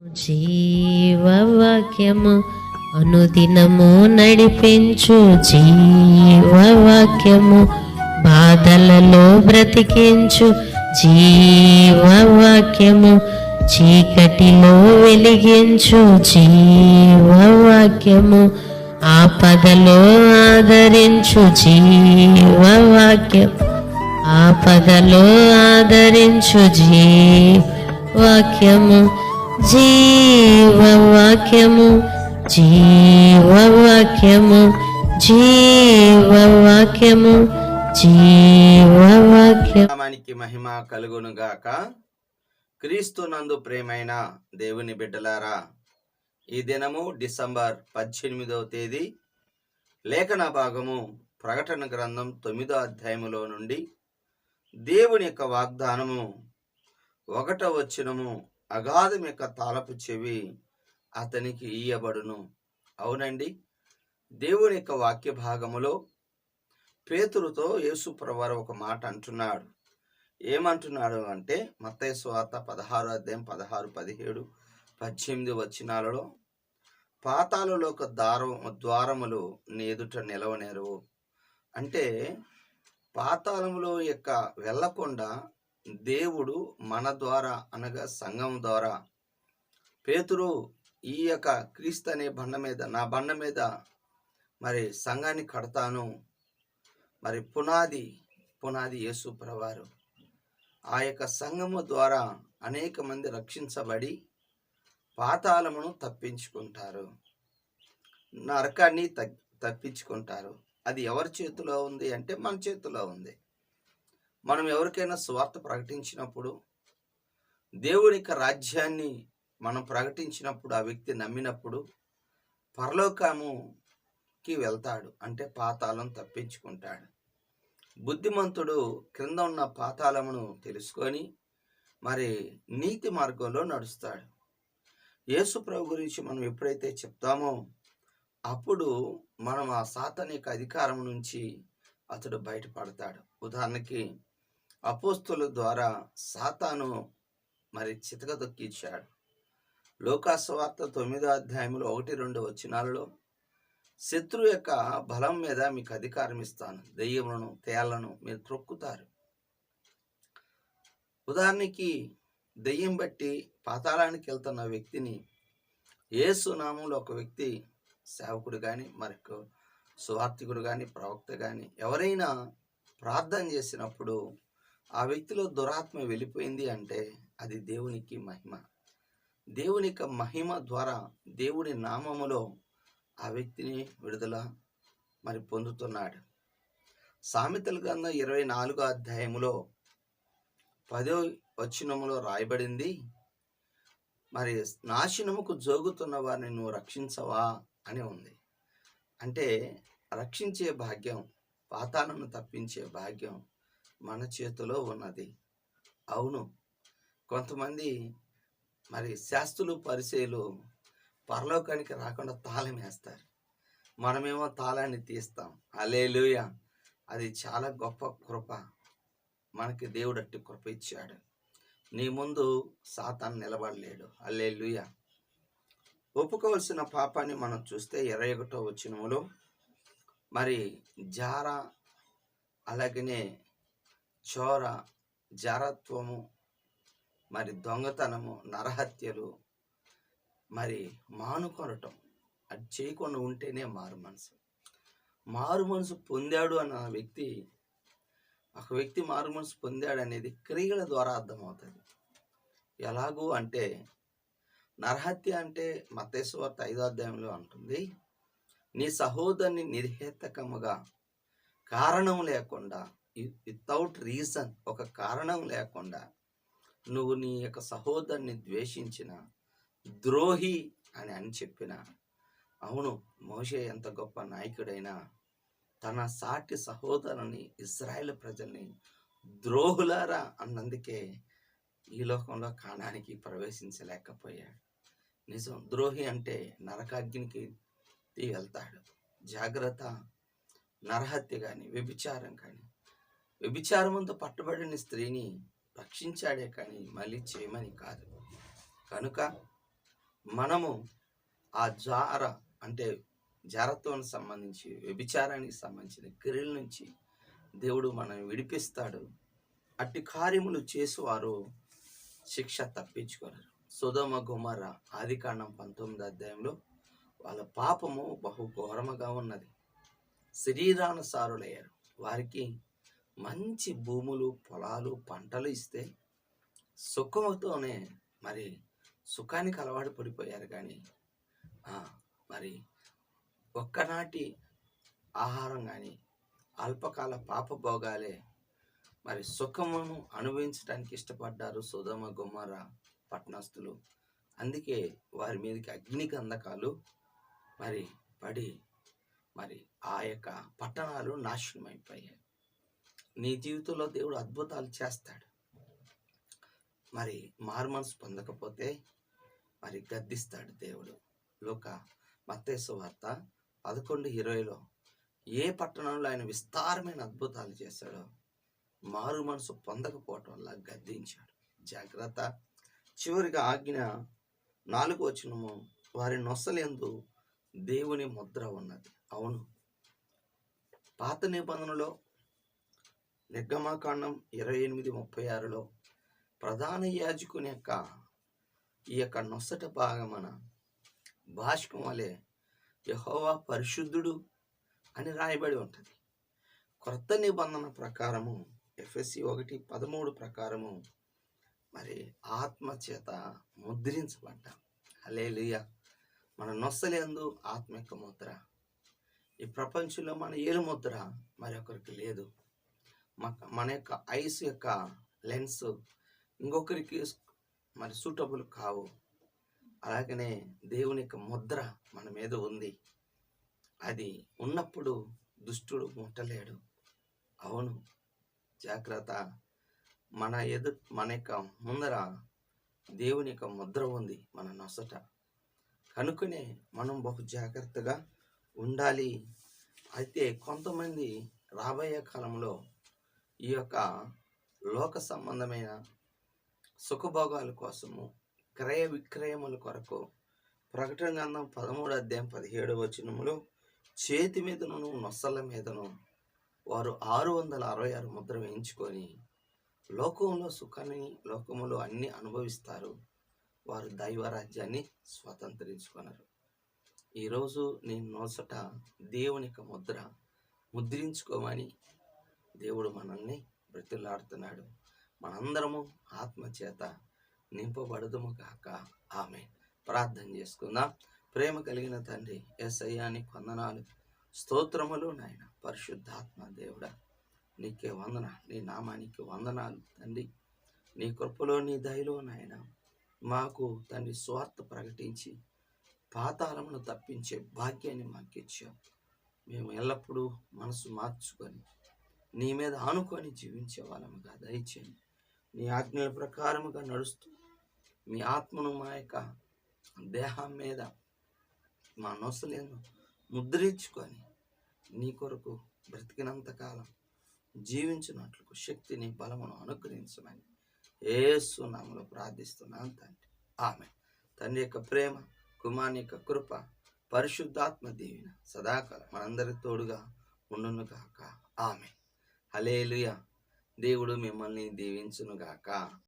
జీవవాక్యము అనుదినము నడిపించు జీవవాక్యము బాధలలో బ్రతికించు జీవవాక్యము చీకటిలో వెలిగించు జీవవాక్యము ఆపదలో ఆదరించు జీవవాక్యం ఆపదలో ఆదరించు జీవవాక్యము జీవవాక్యము జీవవాక్యము జీవవాక్యము జీవవాక్యం. నామానికి మహిమ కలుగునుగాక. క్రీస్తు నందు ప్రేమైన దేవుని బిడ్డలారా, ఈ దినము డిసెంబర్ 18వ తేదీ లేఖన భాగము ప్రకటన గ్రంథం 9వ అధ్యాయములో నుండి దేవుని యొక్క వాగ్దానము 1వ వచనము, అగాధం యొక్క తాళపు చెవి అతనికి ఇయ్యబడును. అవునండి, దేవుని యొక్క వాక్య భాగములో పేతురుతో యేసు ప్రభువారు ఒక మాట అంటున్నాడు. ఏమంటున్నాడు అంటే, మత్తయి సువార్త 16వ అధ్యాయం 16, 17, 18 వచనాలలో, పాతాళలోక ద్వారములు నీ ఎదుట నిలవనేరు. అంటే పాతాళములో యొక్క వెళ్ళకుండా దేవుడు మన ద్వారా అనగా సంఘం ద్వారా పేతురు ఈ యొక్క క్రీస్తు అనే బండ మీద, నా బండ మీద మరి సంఘాన్ని కడతాను, మరి పునాది యేసు ప్రభువారు. ఆ యొక్క సంఘము ద్వారా అనేక మంది రక్షించబడి పాతాళమును తప్పించుకుంటారు, నరకాన్ని తప్పించుకుంటారు. అది ఎవరి చేతిలో ఉంది అంటే మన చేతిలో ఉంది. మనం ఎవరికైనా సువార్త ప్రకటించినప్పుడు, దేవుని యొక్క రాజ్యాన్ని మనం ప్రకటించినప్పుడు, ఆ వ్యక్తి నమ్మినప్పుడు పరలోకముకి వెళ్తాడు, అంటే పాతాళం తప్పించుకుంటాడు. బుద్ధిమంతుడు క్రింద ఉన్న పాతాళమును తెలుసుకొని మరి నీతి మార్గంలో నడుస్తాడు. యేసు ప్రభు గురించి మనం ఎప్పుడైతే చెప్తామో అప్పుడు మనం ఆ సాతాను యొక్క అధికారం నుంచి అతడు బయటపడతాడు. ఉదాహరణకి అపోస్తుల ద్వారా సాతాను మరి చితకదొక్కించాడు. లోకాసువార్త 9వ అధ్యాయంలో 1-2 వచనాలలో, శత్రువు యొక్క బలం మీద మీకు అధికారం ఇస్తాను, దెయ్యములను తేళ్లను మీరు త్రొక్కుతారు. ఉదాహరణకి దెయ్యం బట్టి పాతాళానికి వెళ్తున్న వ్యక్తిని యేసు నామంలో ఒక వ్యక్తి, సేవకుడు కానీ మరొక సువార్తికుడు కానీ ప్రవక్త కానీ ఎవరైనా ప్రార్థన చేసినప్పుడు ఆ వ్యక్తిలో దురాత్మ వెళ్ళిపోయింది అంటే అది దేవునికి మహిమ. దేవుని యొక్క మహిమ ద్వారా దేవుని నామములో ఆ వ్యక్తిని విడుదల మరి పొందుతున్నాడు. సామెతల గ్రంథం 24వ అధ్యాయములో 10వ వచనములో రాయబడింది, మరి నాశనముకు జోగుతున్న వారిని నువ్వు రక్షించవా అని ఉంది. అంటే రక్షించే భాగ్యం, పాతాళమును తప్పించే భాగ్యం మన చేతిలో ఉన్నది. అవును, కొంతమంది మరి శాస్త్రులు పరిచయులు పరలోకానికి రాకుండా తాళం వేస్తారు, మనమేమో తాళాన్ని తీస్తాం. హల్లెలూయా! అది చాలా గొప్ప కృప. మనకి దేవుడు అట్టి కృప ఇచ్చాడు. నీ ముందు సాతాను నిలబడలేడు. హల్లెలూయా! ఒప్పుకోవలసిన పాపాన్ని మనం చూస్తే 21వ వచనములో మరి జార, అలాగనే చోర, జారత్వము, మరి దొంగతనము, నరహత్యలు మరి మానుకొనటం, అది చేయకుండా ఉంటేనే మారు మనసు పొందాడు అన్న వ్యక్తి, ఒక వ్యక్తి మారు మనసు పొందాడు అనేది క్రియల ద్వారా అర్థమవుతుంది. ఎలాగూ అంటే నరహత్య అంటే మత్తయి సువార్త 5వ అధ్యాయంలో అంటుంది, నీ సహోదరుని నిర్హేతకముగా కారణం లేకుండా, వితౌట్ రీజన్, ఒక కారణం లేకుండా నువ్వు నీ యొక్క సహోదరుని ద్వేషించిన ద్రోహి అని చెప్పిన. అవును, మోషే ఎంత గొప్ప నాయకుడైనా తన సాటి సహోదరుని, ఇశ్రాయేలు ప్రజల్ని ద్రోహులారా అన్నందుకే ఈ లోకంలో కానానికి ప్రవేశించలేకపోయాడు. నిజం, ద్రోహి అంటే నరకాగ్నికి వెళ్తాడు. జాగ్రత్త. నరహత్య కానీ, వ్యభిచారం కానీ, వ్యభిచారముతో పట్టుబడిన స్త్రీని రక్షించాడే కానీ మళ్ళీ చేయమని కాదు. కనుక మనము ఆ అంటే జారత్వానికి సంబంధించి, వ్యభిచారానికి సంబంధించిన క్రియల నుంచి దేవుడు మనం విడిపిస్తాడు. అట్టి కార్యములు చేసేవారు శిక్ష తప్పించుకోలేరు. సొదొమ గొమొర్ర ఆదికాండం 19వ అధ్యాయంలో వాళ్ళ పాపము బహు ఘోరముగా ఉన్నది. శరీరానుసారులయ్యారు. వారికి మంచి భూములు, పొలాలు, పంటలు ఇస్తే సుఖముతోనే మరి సుఖానికి అలవాటు పడిపోయారు. కానీ మరి ఒక్కనాటి ఆహారం కానీ అల్పకాల పాపభోగాలే మరి సుఖమును అనుభవించడానికి ఇష్టపడ్డారు సొదొమ గొమొర్ర పట్టణస్థులు. అందుకే వారి మీదకి అగ్ని గంధకాలు మరి పడి మరి ఆ యొక్క పట్టణాలు నాశనమైపోయాయి. నీ జీవితంలో దేవుడు అద్భుతాలు చేస్తాడు. మరి మారుమనసు పొందకపోతే మరి గద్దిస్తాడు దేవుడు. మత్తయి సువార్త 11:20లో ఏ పట్టణంలో ఆయన విస్తారమైన అద్భుతాలు చేశాడో మారు మనసు పొందకపోవటం వల్ల గద్దించాడు. జాగ్రత్త. చివరిగా ఆజ్ఞ 4వ వచనము, వారి నొసలందు దేవుని ముద్ర ఉన్నది. అవును, పాత నిబంధనలో నిర్గమాకాండం 28:36లో ప్రధాన యాజకుని ఈ యొక్క నొసట భాగమన భాష్కం వలె యెహోవా పరిశుద్ధుడు అని రాయబడి ఉంటుంది. క్రొత్త నిబంధన ప్రకారము ఎఫెసీ 1:13 ప్రకారము మరి ఆత్మ చేత ముద్రించబడ్డాం. హల్లెలూయా. మన నొసలందు ఆత్మ యొక్క ముద్ర. ఈ ప్రపంచంలో మన ఏలు ముద్ర మరొకరికి లేదు. మన యొక్క ఐస్ యొక్క లెన్స్ ఇంకొకరికి మరి సూటబుల్ కావు. అలాగనే దేవుని యొక్క ముద్ర మన మీద ఉంది. అది ఉన్నప్పుడు దుష్టుడు ముట్టలేడు. అవును, జాగ్రత్త. మన యొక్క ముందర దేవుని యొక్క ముద్ర ఉంది మన నొసట. కనుకనే మనం బహు జాగ్రత్తగా ఉండాలి. అయితే కొంతమంది రాబోయే కాలంలో ఈ యొక్క లోక సంబంధమైన సుఖభోగాల కోసము, క్రయ విక్రయముల కొరకు ప్రకటన గ్రంథం 13వ అధ్యాయం 17వ వచనములో చేతి మీదను నొసల మీదను వారు 666 ముద్ర వేయించుకొని లోకంలో సుఖాన్ని, లోకములో అన్ని అనుభవిస్తారు. వారు దైవరాజ్యాన్ని స్వతంత్రించుకున్నారు. ఈరోజు నీ నొసట దేవుని యొక్క ముద్ర ముద్రించుకోమని దేవుడు మనల్ని బ్రతిలాడుతున్నాడు. మనందరము ఆత్మచేత నింపబడదుము గాక. ఆమేన్. ప్రార్థన చేసుకుందాం. ప్రేమ కలిగిన తండ్రి యేసయ్యా, నీకు వందనాలు, స్తోత్రములు నాయన. పరిశుద్ధాత్మ దేవుడా, నీకే వందనాలు, నీ నామానికి వందనాలు తండ్రి. నీ కృపలో, నీ దయలో నాయన మాకు తండ్రి స్వార్థ ప్రకటించి పాతాళమును తప్పించే భాగ్యాన్ని మాకు ఇచ్చావు. మేము ఎల్లప్పుడూ మనసు మార్చుకొని నీ మీద ఆనుకొని జీవించే వాళ్ళముగా దయచేయండి. నీ ఆజ్ఞల ప్రకారముగా నడుస్తూ మీ ఆత్మను మా యొక్క దేహం మీద, మా నొసలను ముద్రించుకొని నీ కొరకు బ్రతికినంతకాలం జీవించినట్లు శక్తిని, బలమును అనుగ్రహించమని యేసు నామములో ప్రార్థిస్తున్నాను తండ్రి. ఆమేన్. తండ్రి యొక్క ప్రేమ, కుమారుని యొక్క కృప, పరిశుద్ధాత్మ దీవెన సదాకాలం మనందరికి తోడుగా ఉండును గాక. ఆమేన్. హల్లెలూయా. దేవుడు మిమ్మల్ని దీవించును గాక.